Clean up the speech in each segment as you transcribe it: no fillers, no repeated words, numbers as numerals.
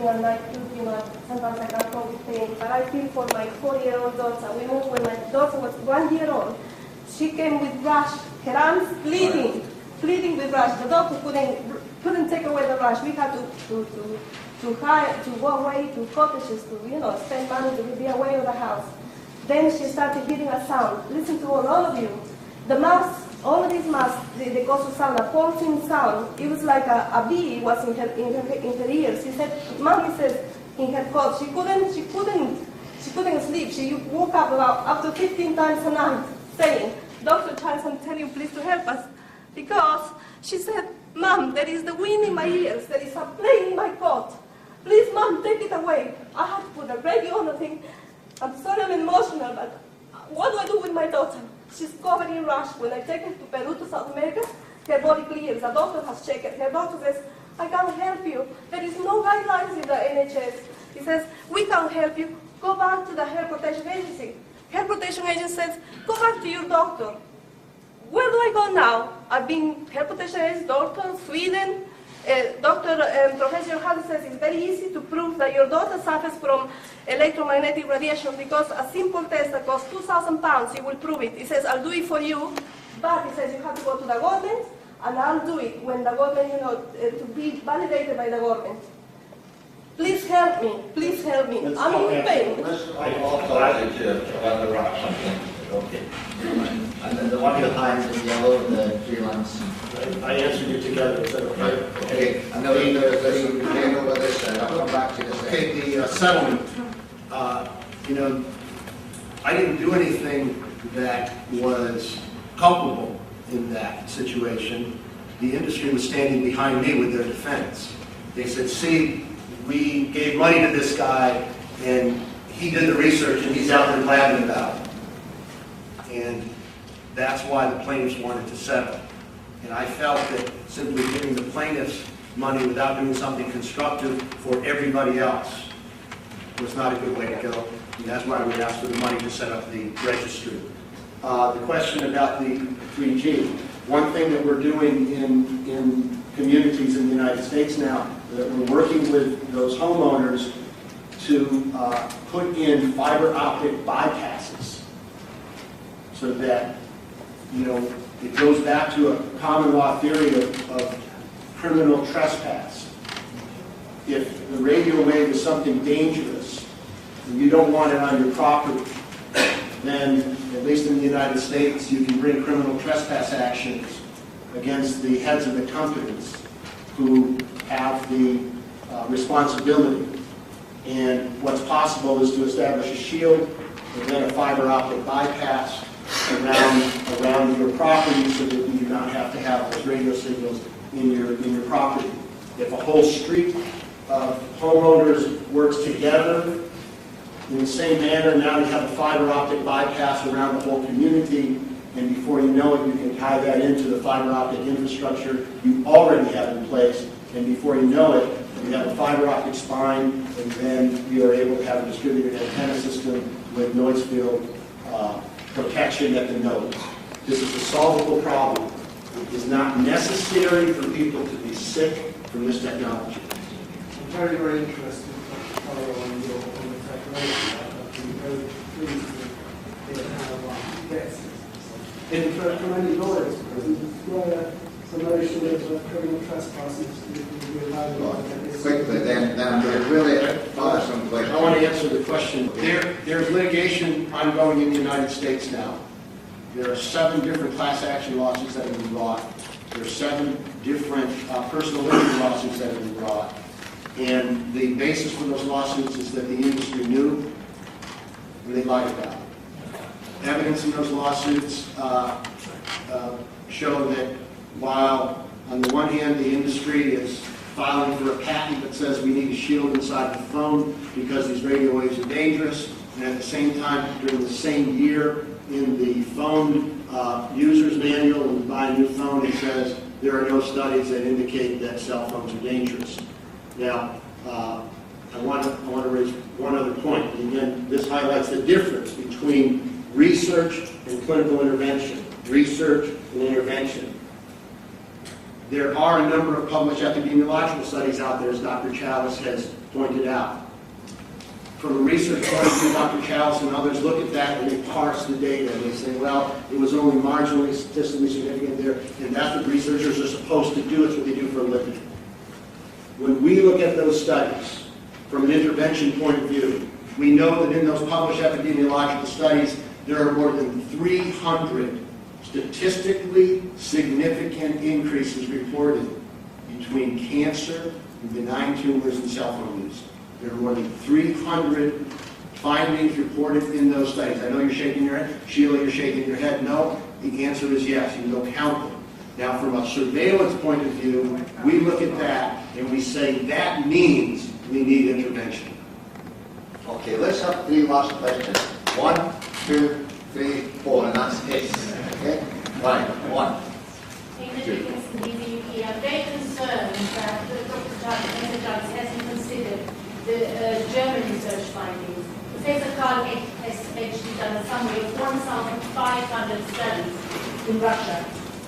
at night, sometimes I can't go with pain. But I feel for my 4-year-old daughter. We moved when my daughter was 1 year old. She came with rash, her arms bleeding with rash. The doctor couldn't take away the rash. We had to go away to cottages to spend money to be away of the house. Then she started hearing a sound. Listen to all of you. The mouse. All of these masks, they cause a sound, a pulsing sound. It was like a bee was in her ears. She said, Mommy says in her coat, she couldn't sleep. She woke up up to 15 times a night saying, Dr. Charles, I'm telling you, please to help us. Because she said, Mom, there is the wind in my ears. There is a plane in my coat. Please, Mom, take it away. I have to put a radio on the thing. I'm sorry I'm emotional, but what do I do with my daughter? She's covered in rash. When I take her to Peru, to South America, her body clears. The doctor has checked it. Her doctor says, I can't help you. There is no guidelines in the NHS. He says, we can't help you. Go back to the Health Protection Agency. Health Protection Agency says, go back to your doctor. Where do I go now? I've been Health Protection Agency, doctor, Sweden. Professor Hall says it's very easy to prove that your daughter suffers from electromagnetic radiation because a simple test that costs 2,000 pounds, he will prove it. He says, I'll do it for you, but he says you have to go to the government, and I'll do it when the government, to be validated by the government. Please help me. Please help me. I'm in pain. Okay. And then the one behind in yellow, the freelance. I answered you together. Is that okay? Okay. And then we handle this, and I'll come back to this. Okay, the settlement. I didn't do anything that was culpable in that situation. The industry was standing behind me with their defense. They said, see, we gave money to this guy, and he did the research, and he's out there blabbing about it. And that's why the plaintiffs wanted to settle. And I felt that simply giving the plaintiffs money without doing something constructive for everybody else was not a good way to go. And that's why we asked for the money to set up the registry. The question about the 3G. One thing that we're doing in communities in the United States now, that we're working with those homeowners to put in fiber optic bypasses so that, it goes back to a common law theory of criminal trespass. If the radio wave is something dangerous and you don't want it on your property, then, at least in the United States, you can bring criminal trespass actions against the heads of the companies who have the responsibility. And what's possible is to establish a shield and then a fiber optic bypass around your property so that you do not have to have those radio signals in your property. If a whole street of homeowners works together in the same manner, now you have a fiber optic bypass around the whole community, and before you know it, you can tie that into the fiber optic infrastructure you already have in place, and before you know it, you have a fiber optic spine, and then you are able to have a distributed antenna system with noise field protection at the nodes. This is a solvable problem. It is not necessary for people to be sick from this technology. I'm very, very interested to follow on your preparation. I'm very pleased to hear how guests. From any lawyers, the notion of criminal trespass is quickly, then really awesome question. I want to answer the question. There's litigation ongoing in the United States now. There are 7 different class action lawsuits that have been brought. There are 7 different personal injury lawsuits that have been brought. And the basis for those lawsuits is that the industry knew and they lied about it. Evidence in those lawsuits show that while on the one hand the industry is filing for a patent that says we need a shield inside the phone because these radio waves are dangerous, and at the same time, during the same year, in the phone user's manual, when you buy a new phone, it says there are no studies that indicate that cell phones are dangerous. Now, I want to raise one other point. And again, this highlights the difference between research and clinical intervention. Research and intervention. There are a number of published epidemiological studies out there, as Dr. Chalice has pointed out. From a research point of view, Dr. Chalice and others look at that and they parse the data and they say, well, it was only marginally statistically significant there, and that's what researchers are supposed to do. It's what they do for a living. When we look at those studies from an intervention point of view, we know that in those published epidemiological studies, there are more than 300 statistically significant increases reported between cancer and benign tumors and cell phone use. There are more than 300 findings reported in those studies. I know you're shaking your head. Sheila, you're shaking your head. No, the answer is yes. You can go count them. Now, from a surveillance point of view, we look at that and we say that means we need intervention. Okay, let's have 3 last questions. 1, 2, 3, 4, and that's it. Okay? Right, 1. I'm very concerned that Dr. Judge hasn't considered the German research findings. Professor Karl has actually done a summary of 1,500 studies in Russia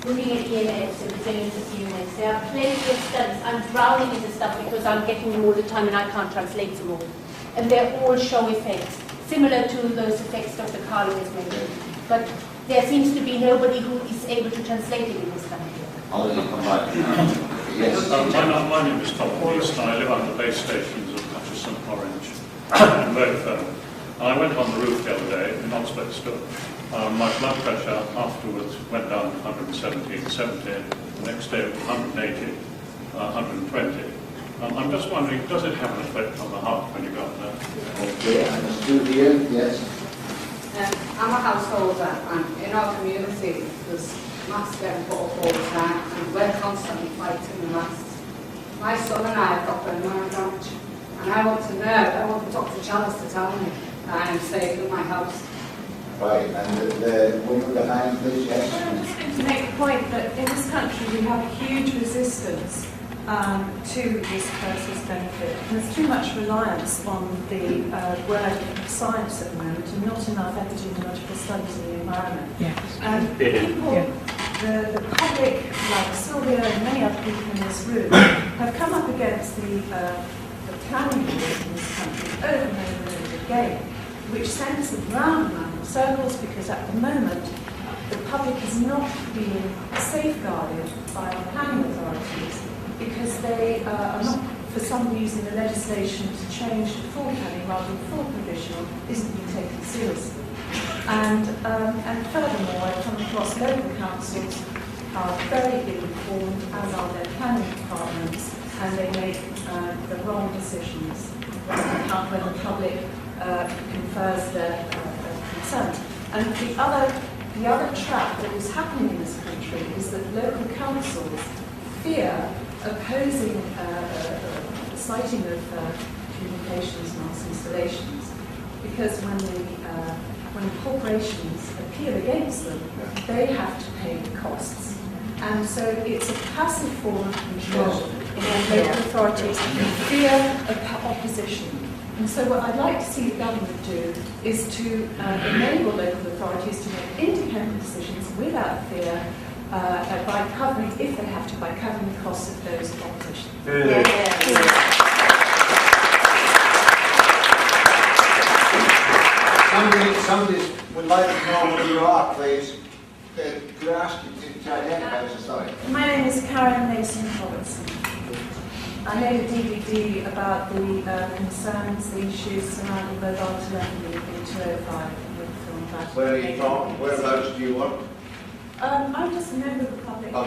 looking at EMFs and resilience of EMFs. There are plenty of studies. I'm drowning in the stuff because I'm getting them all the time and I can't translate them all. And they all show effects, similar to those effects Dr. Carlo has mentioned. But there seems to be nobody who is able to translate it in this country. I'll let you come back. Yes. My name is Tom East, and I live on the base stations of Hutchison, Orange, and Vodafone. And I went on the roof the other day in Oxford Stoke. My blood pressure afterwards went down to 117, 17. The next day it was 180, 120. I'm just wondering, does it have an effect on the heart when you go there? Okay, and Ms. Julia, yes. I'm a householder, and in our community there's masks getting put up all the time, and we're constantly fighting the masks. My son and I have got burn damage, and I want Dr. Chalice to tell me that I am safe in my house. Right, and the woman behind this, yes. Well, I'm just going to make the point that in this country we have a huge resistance to this person's benefit. And there's too much reliance on the word of science at the moment and not enough epidemiological studies of the environment. And people, the public, like Sylvia and many other people in this room, have come up against the planning board in this country over and over and over again, which sends them round and round in circles because at the moment the public is not being safeguarded by our planning authorities because they are not, for some reason, the legislation to change to full planning rather than full provisional isn't being taken seriously. And furthermore, I've come across local councils are very ill-informed, as are their planning departments, and they make the wrong decisions when the public confers their consent. And the other trap that is happening in this country is that local councils fear opposing siting of communications masts installations, because when corporations appeal against them, they have to pay the costs. And so it's a passive form of control in local authorities who fear opposition. And so what I'd like to see the government do is to enable local authorities to make independent decisions without fear, by covering, if they have to, by covering the costs of those in opposition. Somebody would like to know who you are, please. Could I ask you to identify yourself? Sorry. My name is Karen Mason-Robertson. I made a DVD about the concerns, the issues surrounding mobile telephony in 2005 with the film Back. Where are you from? Whereabouts do you work? I'm just a member of the public. Oh,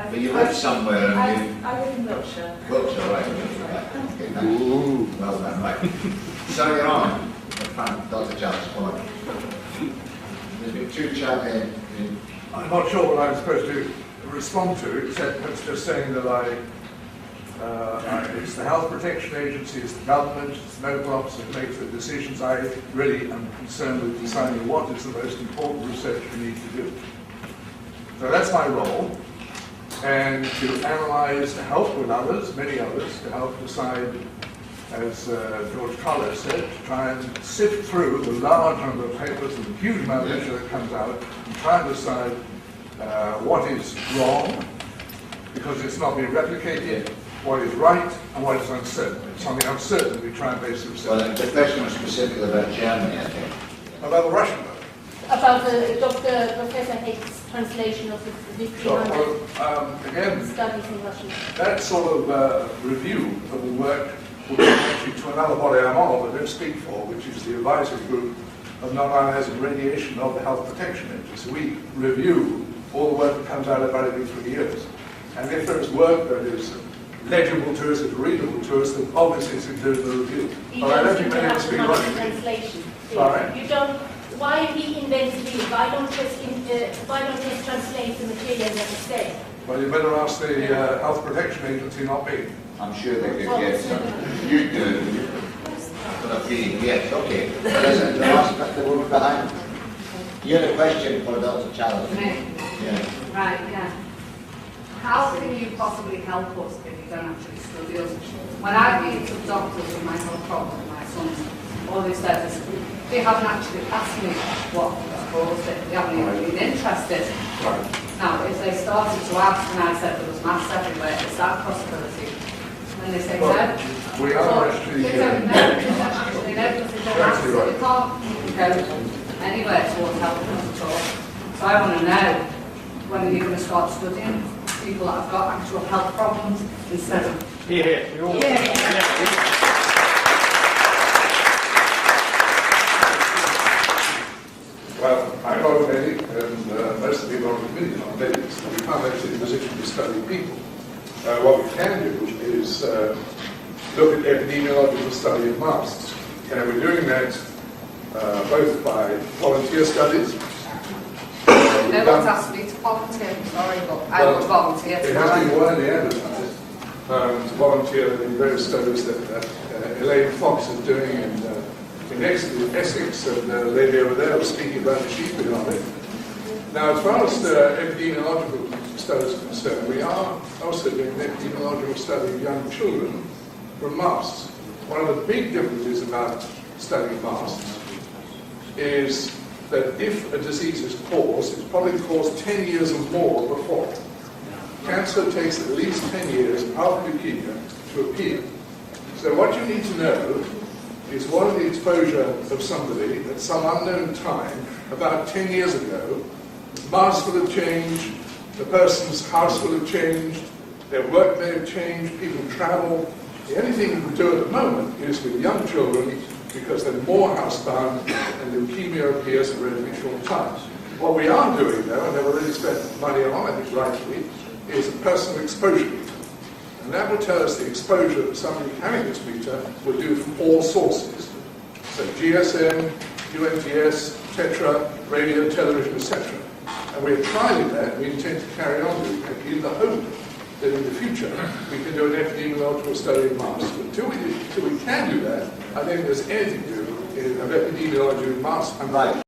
but you live somewhere and I live in Wiltshire. Wiltshire, right. Okay, thanks. Well done, right. So you're on. Dr. Chalice, come on. There's been 2 chat here. I'm not sure what I'm supposed to respond to, except perhaps just saying that it's the Health Protection Agency, it's the government, it's the medical officer that makes the decisions. I really am concerned with deciding what is the most important research we need to do. So that's my role, and to analyse, to help with others, many others, to help decide, as George Carlo said, to try and sift through the large number of papers and the huge amount of literature that comes out, and try and decide what is wrong, because it's not being replicated, what is right and what is uncertain. It's on the uncertain we try and base the research. Well, the question was specifically about Germany, I think. About the Russian book. About Professor Hicks' translation of the 1500 again, studies in Russian. that sort of review of the work will take actually to another body I'm on, but don't speak for, which is the advisory group of non-ionizing radiation of the Health Protection Agency. We review all the work that comes out about every 3 years. And if there is work that is legible to us, is readable to us, then obviously it's included in the review. You But I don't seem think to we need to have speak much Russian. translation. Sorry? You don't. Why he invented it? Why don't just translate the material that he said? Well, you better ask the Health Protection Agency, not me. I'm sure they could get some. You do. Yes, okay. Listen, the woman behind. You had a question for Dr. Challenge. Me? Yeah. Right, yeah. How can you possibly help us if you don't actually study us? When I've been to doctors with my health problem, my son's, all they said is, they haven't actually asked me what caused it. They haven't even been interested. Now, if they started to ask and I said there was mass everywhere, is that a possibility? And they say no. We are actually... They don't know. They don't actually know because they don't ask. You can't go anywhere towards helping us at all. So I want to know when you're going to start studying people that have got actual health problems instead of... Here. We all Well, I'm not a medic, and most of the people on the committee are not medics. We can't actually in a position to study people. What we can do is look at epidemiological study of masks. And we're doing that both by volunteer studies. No one's asked me to volunteer, I'm sorry, but I would volunteer. It has been widely advertised to volunteer in various studies that Elaine Fox is doing in Essex, and the lady over there was speaking about the sheep on it. Now, as far as the epidemiological studies are concerned, we are also doing an epidemiological study of young children from masks. One of the big differences about studying masks is that if a disease is caused, it's probably caused 10 years or more before. Cancer takes at least 10 years after leukemia to appear. So what you need to know is what are the exposure of somebody at some unknown time, about 10 years ago. Masks will have changed, the person's house will have changed, their work may have changed, people travel. The only thing you can do at the moment is with young children, because they're more housebound and leukemia appears in relatively short time. What we are doing, though, and they've already spent money on, I think rightly, is a personal exposure meter. And that will tell us the exposure that somebody carrying this meter will do from all sources. So GSM, UNTS, Tetra, radio, television, etc. And we're trialing that, we intend to carry on doing that in the hope that in the future we can do an epidemiological study of masks. But until we can do that, I think there's anything to do of epidemiology in masks.